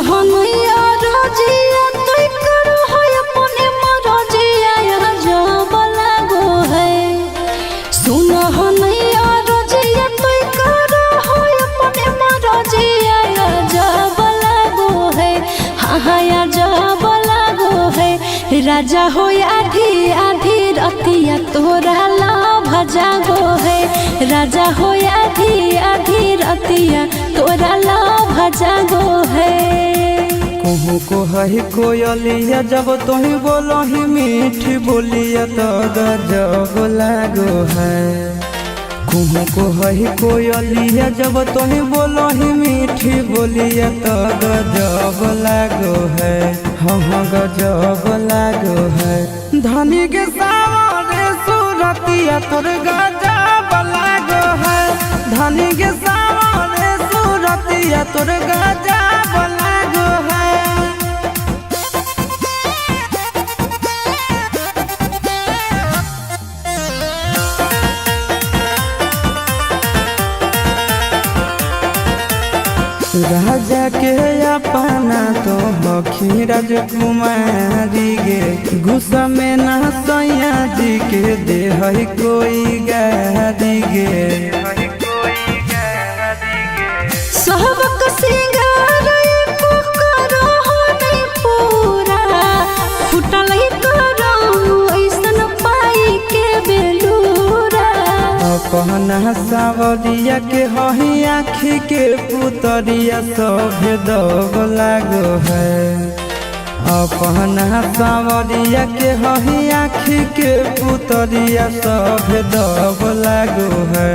हनैया रजिया तोय करो है अपने मरजिया जब लागो है। सुन हनैया रजिया तोय करो है अपने मरजिया जब लागो है। हाँ जब लागो है। राजा हो आधी आधी रतिया तोरा लाभ जागो है। राजा हो आधी आधी रतिया तोरा लाभ जागो है। कहूँ को है कोयलिया जब तुही बोलो ही मीठी बोलिया तो गजब लागो है। कहूँ को है कोयलिया जब तुही बोलो ही मीठी बोलिया तो गजब लागो है। हाँ गजब लागो है। धनी के सावरे सूरतिया तोर गजब लागो है। धनी के सावरे सूरतिया तोर गजब लागो है। राजा के अपना तो हखी राजकुमारी गे। गुस्सा में ना सैया जी के दे है कोई गारी गे। सबक सिंगार को करो नहीं पूरा फुटल करो ऐसन पाई के बेलूरा। अपना सावरिया के हही आँखी के पुतरिया सभे दब लागो है। अपना सावरिया के हही आँखी के पुतरिया सभे दब लागो है।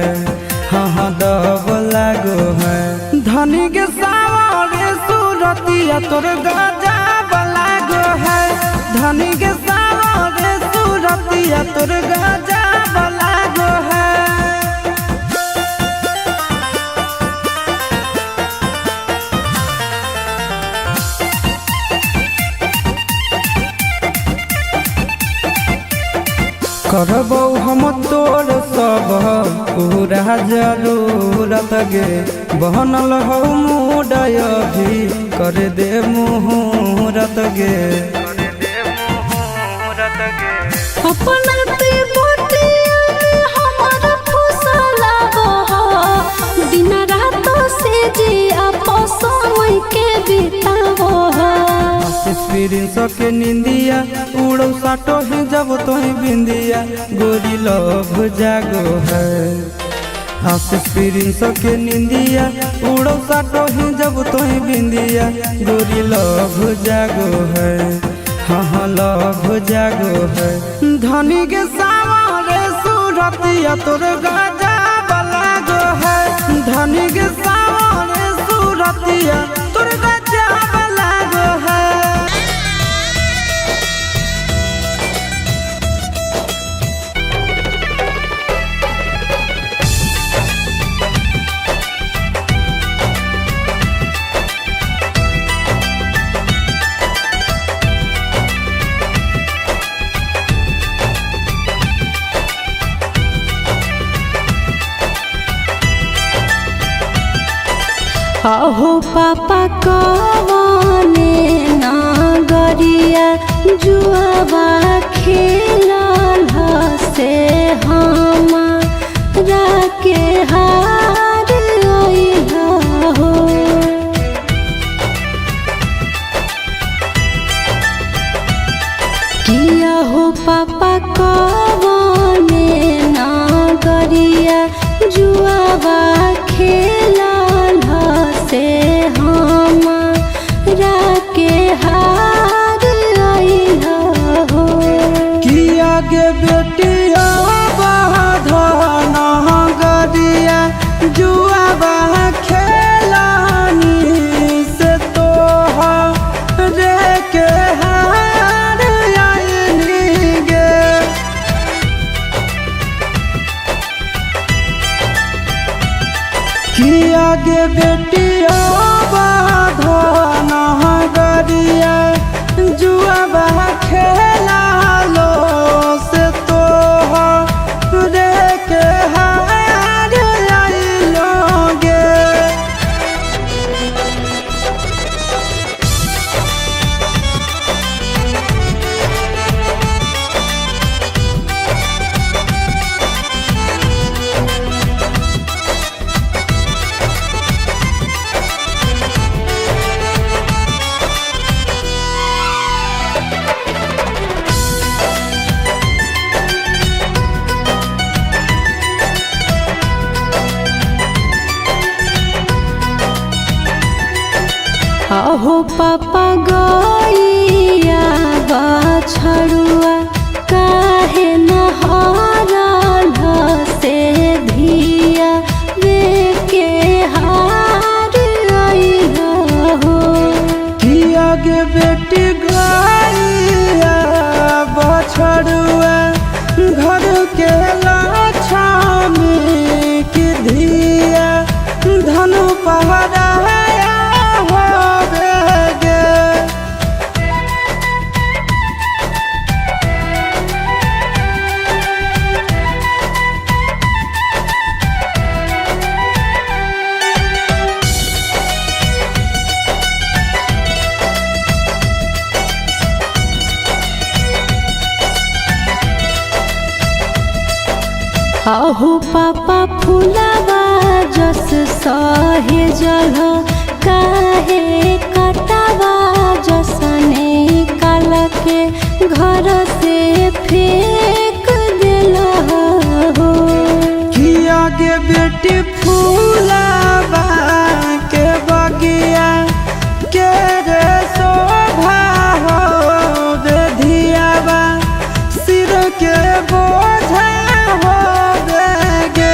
हाँ दब लागो है। धनी के सावरे सूरतिया तोर गजब लागो है। धनी के सावरे सूरतिया तोर गजब लागो है। करबौ हम तोर सब पूरा जरूरत गे। बहनल हो मुडय भी कर दे मुहूर्त गे। अपना ते बोटिया में हमारा फुसला बहो दिन रात से जी आपस समय के बितावो। एक्सपीरियंस के निंदिया उड़ो साटो ही जब तोही बिंदिया गोरी लव जागो है। एक्सपीरियंस के निंदिया उड़ो साटो ही जब तोही बिंदिया गोरी लव जागो है। हाँ लव जागो है। धनी के सावरे सूरतिया तोर गजब लागो है। धनी के सावरे सूरतिया तोर गजब लागो है। अहो पापा कवने नागरिया जुआबा खेलल से हमारा के हार अइला हो। किया हो पापा कवने नागरिया जुआबा खेलल से हमारा के हार अइला हो। किया गे बेटिया बाधन गरिया जुआबा खेलानी से तो रे के हार आइली गे। किया गे बेटिया बाधन गरिया अहो पापा गैया बछड़ुआ काहे नहरल से धिया वे के हार आइल हो। किया गे बेटी गैया बछड़ुआ घर के लक्ष्मी की धिया धनु पहराया होवे गे। अहो पापा फुलावा जस सहे जल काहे कटावा जसने काल के घर से फेंक दिल हो। किया गे बेटी फूलावा के बगिया के रे शोभा हो बेधियावा सिर के बोझा हो बेगे।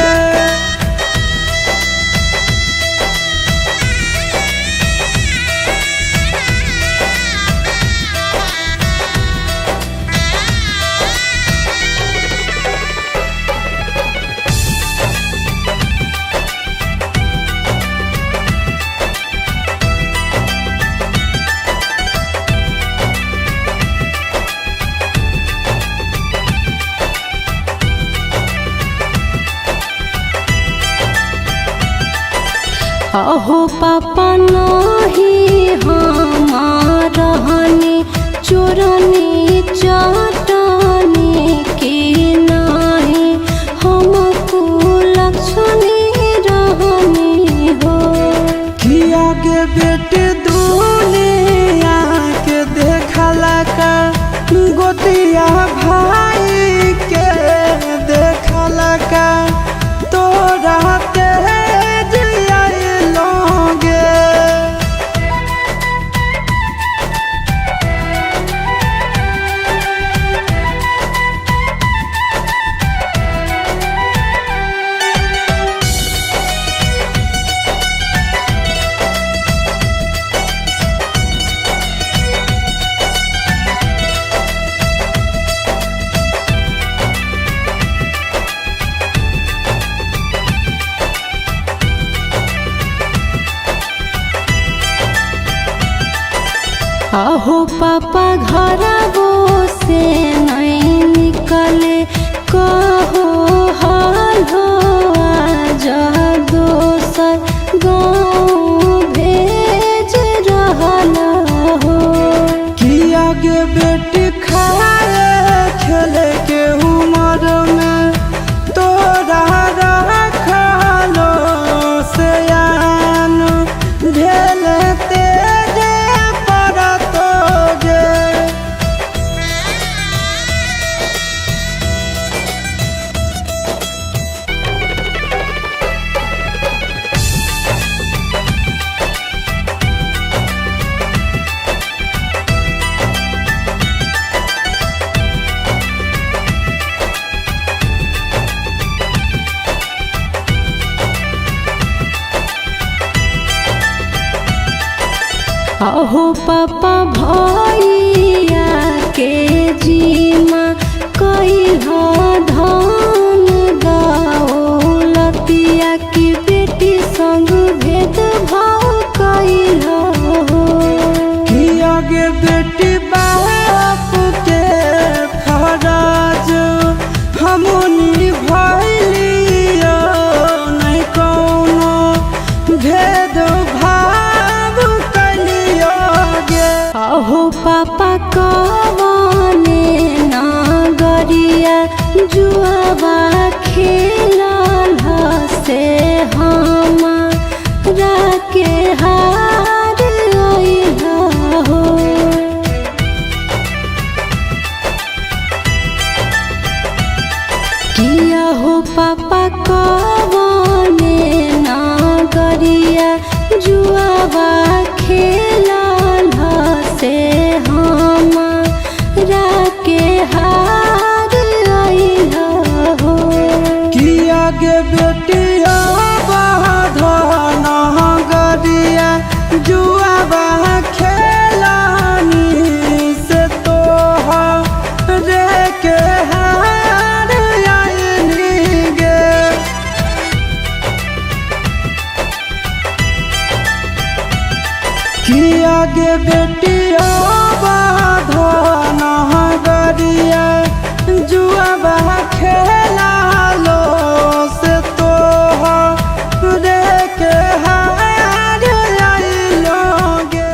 अहो पापा नहीं हमार रहनी चोरनी चटनी की नहीं हमको लक्ष्मी रहनी हो। किया गे बेटी दुनिया के देखला का गोतिया भाई के देखला का तोरा तेज आइलोगे। अहो पापा घर से नहीं निकले कहो हाल हो आज दोसर गाँव भेज रहल हो। किया गे बेटी खाए खेले के उम्र में तोरा रखलो से आन भेल तेरे पर तोगे। अहो पापा भैया के जीमा कैल धन दौलतिया की बेटी संग भेद भाव कैल हो। किया गे बेटी बाप के फराज हमनी भइलियो नहीं कौनो भेद भाव कलियो गे। अहो पापा कवने नागरिया जुआवा खेलल से हमारा के हार आइल हो। किया हो पापा कवने नागरिया जुआवा खेलल आगे बेटिया बाधना गरिया जुआ बा खेला लो से तो रे के हार आइलोगे।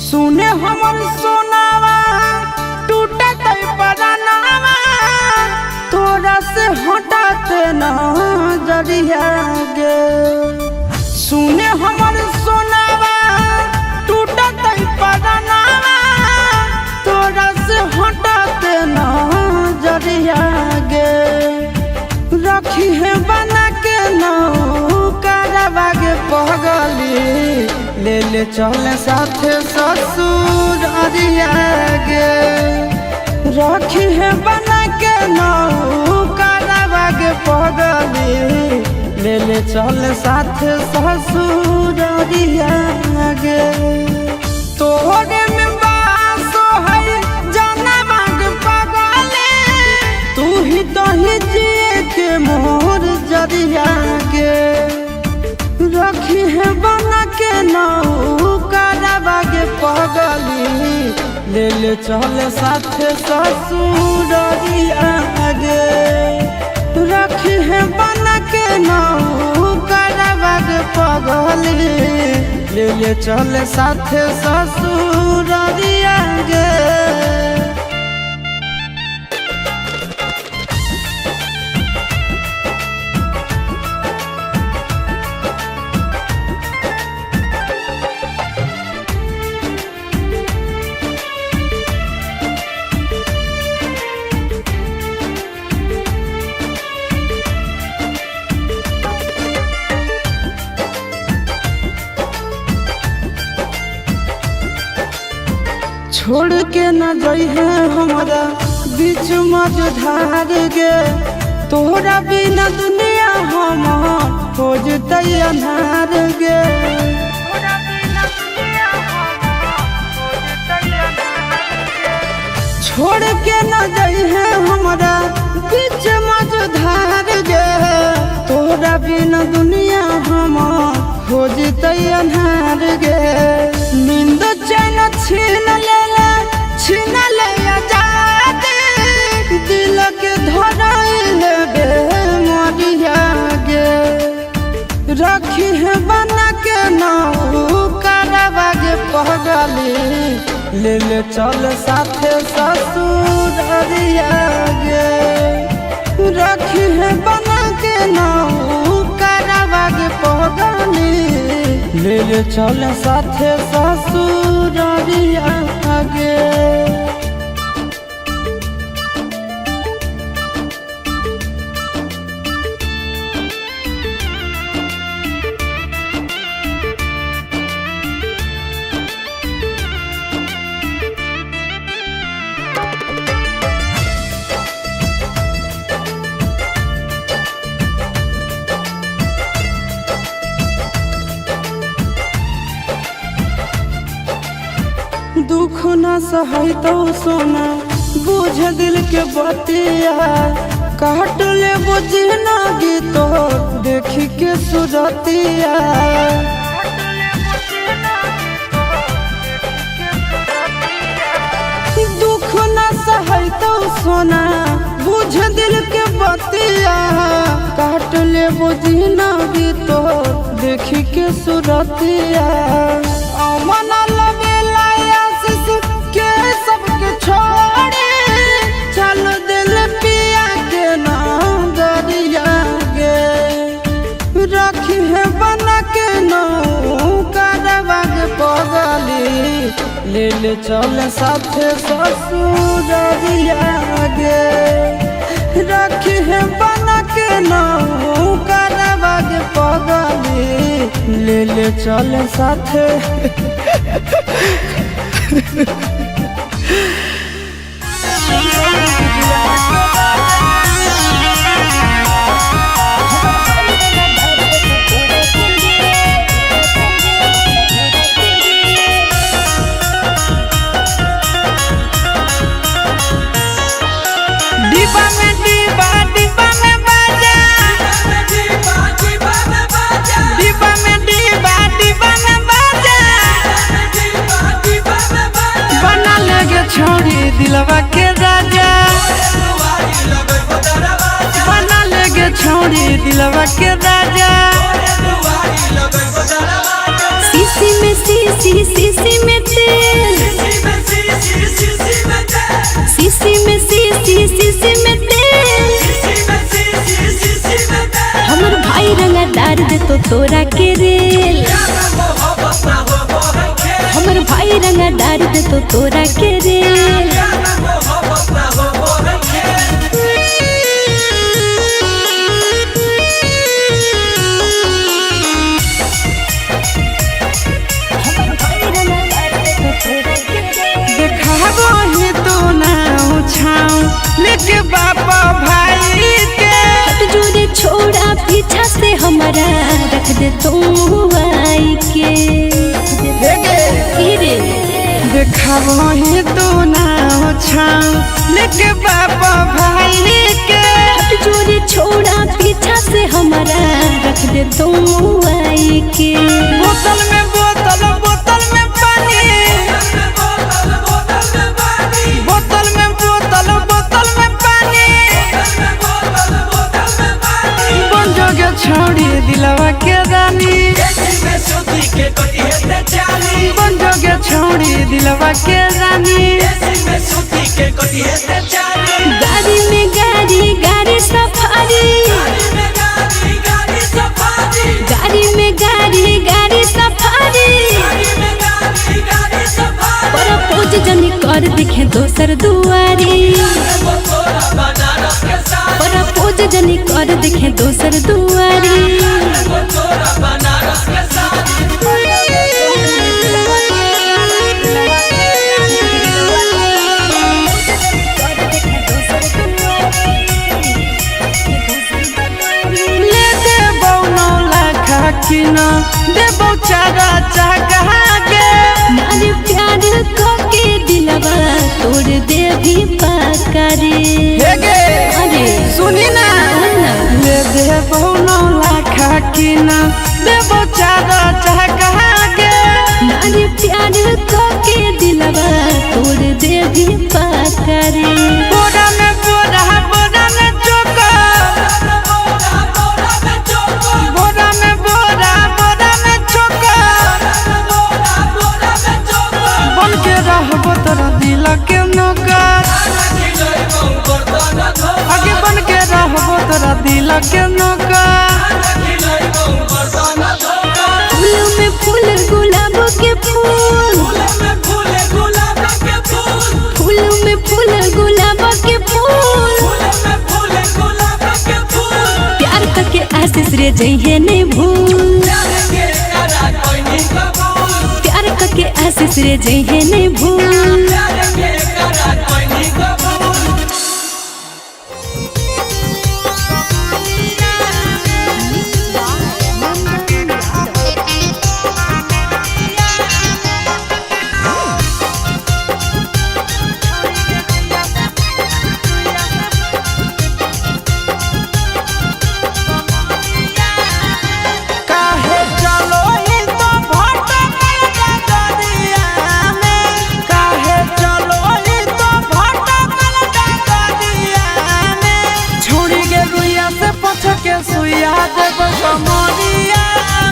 सुने हमर सोनावा टूटे तई परानावा तोरा से हटाते न जरिया गे। सुने हमर सोनावा टूटे तई परानावा तोरा से हटाते न जरिया गे। रखी है बना के नौ करवा गे पगली ले ले चल साथ ससुर अरिया गे। रखी है बना के नौ करवा गे पगली ले ले चल साथ ससुर अरिया गे। तोरे में बासो है जाना बाग पगली तू ही तो ही जिए के मोर जरिया गे। रखी है बना के नौ करवा गे पगली ले ले चल साथ ससुर गे। रखी है बना के नौ करवा गे पगली ले ले चल साथ ससुर गे। छोड़ के न जइहे हमरा बीच मझधार गे। तोहरा बिना दुनिया हम हो जतई अन्हार गे। छोड़ के न जइहे हमरा बीच मझधार गे। तोहरा बिना दुनिया हम हो जतई अन्हार गे। नींद चैन छीन ले आजादी दिल के धराइल बे मरिया गे। रखी है बना के नौ करवा गे पगली ले ले चल साथ ससुर गे। रखी है बना के नौ करवा गे पगली ले ले चल साथ ससुर गे। दुख न सहै तो सोना बुझ दिल के बतिया काट ले बुझ ना गीतो देखी के सुरतिया। दुख न सहै तो सोना बुझ दिल के बतिया काट ले बुझ ना गीतो देखी के सुरतिया। अमन लबेला आशीष के सबके छोड़े चल दिल पिया के नाम दरिया गे। रखी है बना के नौ करवा गे पगली ले ले चल साथे ससुरिया गे रखी है बना के नौकरवा गे पगली ले चल साथे डिब्बा में डिब्बा में बाजा डिब्बा में डिब्बा में बाजा बना लेगे छोड़ी दिलवा के राजा बना लेगे छोड़ी दिलवा के राजा सीसी में सीसी सीसी में तेल सीसी में सीसी सीसी में तेल हमर भाई रंगा डार दे तो तोरा के रेल हमर भाई रंगा डार दे तो तोरा के रेल लेके बाबा भाई के हट जोरे छोड़ा पीछा से हमारा रख दे तुम आई के देखा वही तो ना छाऊ लेके बाबा भाई के हट जोरे छोड़ा पीछा से हमारा रख दे तुम आई के बोतल में बोतल बोतल में पानी बोतल में बोतल बोतल में पानी बन जोगे छोड़ी दिलवा के रानी बन जोगे छोड़ी दिलवा के रानी गाड़ी में गाड़ी सफारी गाड़ी में गाड़ी सफारी पर पूज जनी कर दिखे दोसर दुआरी पर पूज जनी कर दिखे दोसर दुआरी देबो चारा चाहा के नारे प्यार को के दिलवा तोड़ दे भी पाकरे अरे सुनी ना ले देबो 9 लाख की ना देबो चारा चाहा के नारे प्यार को के दिलवा तोड़ दे भी पाकरे बोरा में बोरा बोरा में चोका बोरा में बोरा बोरा में चोका बन के रहबो तोरा दिल के नौकर आगे बन के रहबो तोरा दिल के नौकर फूलों में फूल गुलाब के फूल फूलों में फूल गुलाब के फूल प्यार करके आशीष रे जइहे नहीं भूल प्यार करके आशीष रे जइहे नहीं भूल सुइया देव कमरिया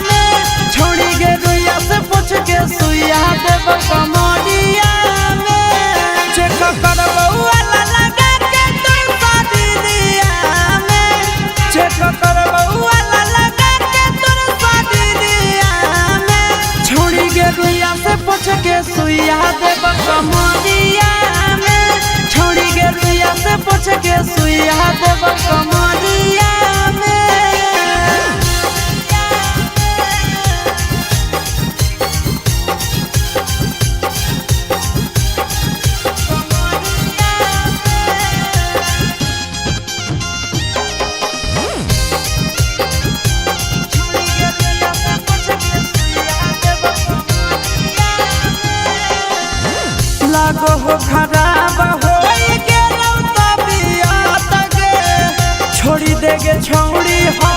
में छोड़ी गे रुइया से पूछ के सुइया देव कमरिया में चेक करबो वाला लगा के तू शादीया में चेक करबो वाला लगा के तू शादीया में छोड़ी गे रुइया से पूछ के सुइया देव पूछ के सुइया देव कमरिया में। लागो हो खराब हो गेलौ तबियत गे, छोड़ी देगे छौड़ी हौ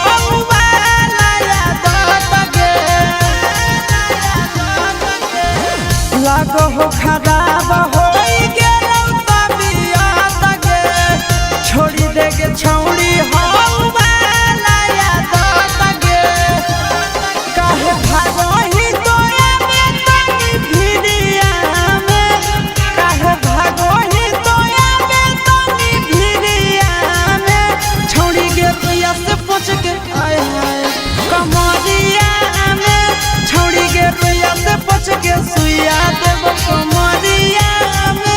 वाला यादत गे। लागो हो खराब हो गेलौ तबियत गे, छोड़ी देगे छौड़ी हौ वाला यादत गे। काहे भागहि तोरा में तनी भिड़िया में, काहे भागहि तोरा में तनी भिड़िया में। छौड़ी गे रुइया से पूछ के आय हाय कमरिया में, छौड़ी गे रुइया से पूछ के सुइया देव कमरिया में।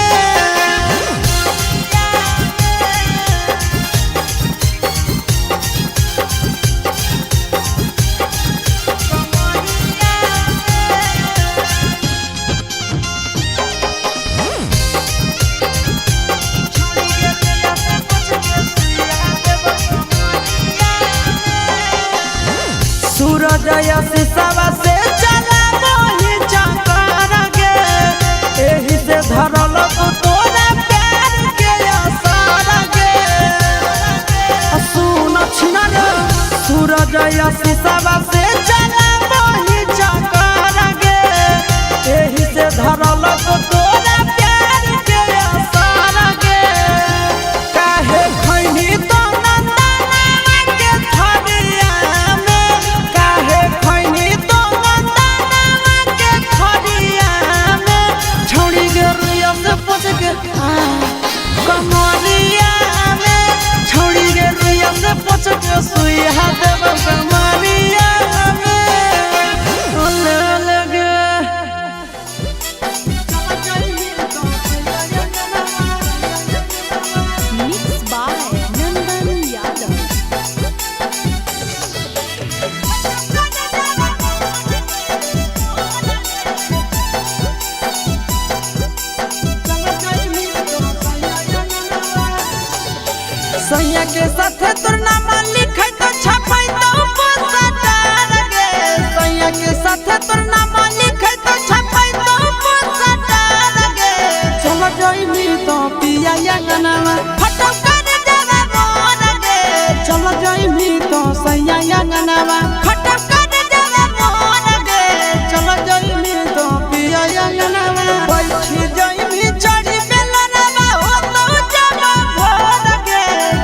सूरज शीशवा से चला मोहि चकर गे, एही से धरल तोरा प्यार के असर गे। सुन छिनर सूरज शीशवा से चला मोहि चकर गे, एही से धरल तोरा प्यार के असर गे। काहे खैनी तो नंदना के थरिया में, काहे खैनी तो नंदना के थरिया में। छौड़ी गे रुइया से पूछ के कमरिया में, छौड़ी गे रुइया से पूछ के सुइया देव कमरिया में। ओले ओले गे Mixed by Nandan Yadav. सैया के साथे तोर नाम लिखै तो छपै तो पोस्टर गे, सैया के साथे तोर नाम लिखै तो छपै तो पोस्टर गे। चल जइमी तो पिया अंगनावा फटो कर देवा मोर गे, चल जइमी तो सैया अंगनावा फटो कर देवा मोर गे। चल जइमी तो पिया अंगनावा बैठी जइमी चढ़ी बेलनवा हो तो जमा भोर गे,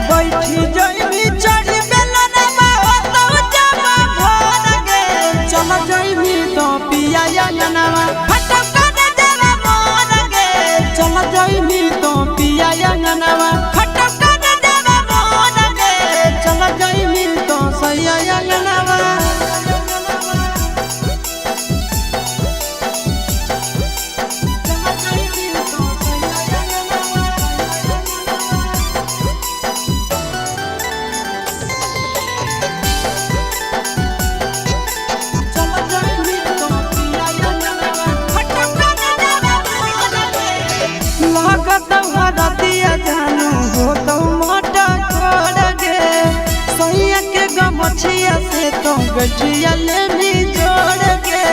बैठी जइमी चढ़ी बेलनवा हो तो जमा भोर गे। चल जइमी तो पिया अंगनावा फटो कर देवा मोर गे, चल जइमी तो पिया अंगनावा फटो कर देवा मोर गे। चल जइमी तो सैया अंगनावा। लागत हरदिया जानू हो तो मोटा छोड़ गे, सैया के गमछिया से तो गठिया ले भी जोड़ गे।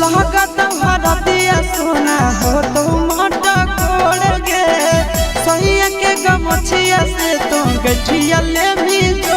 लागत हरदिया सोना हो तो मोटा छोड़ गे, सैया के गमछिया से तो गठिया ले भी जोड़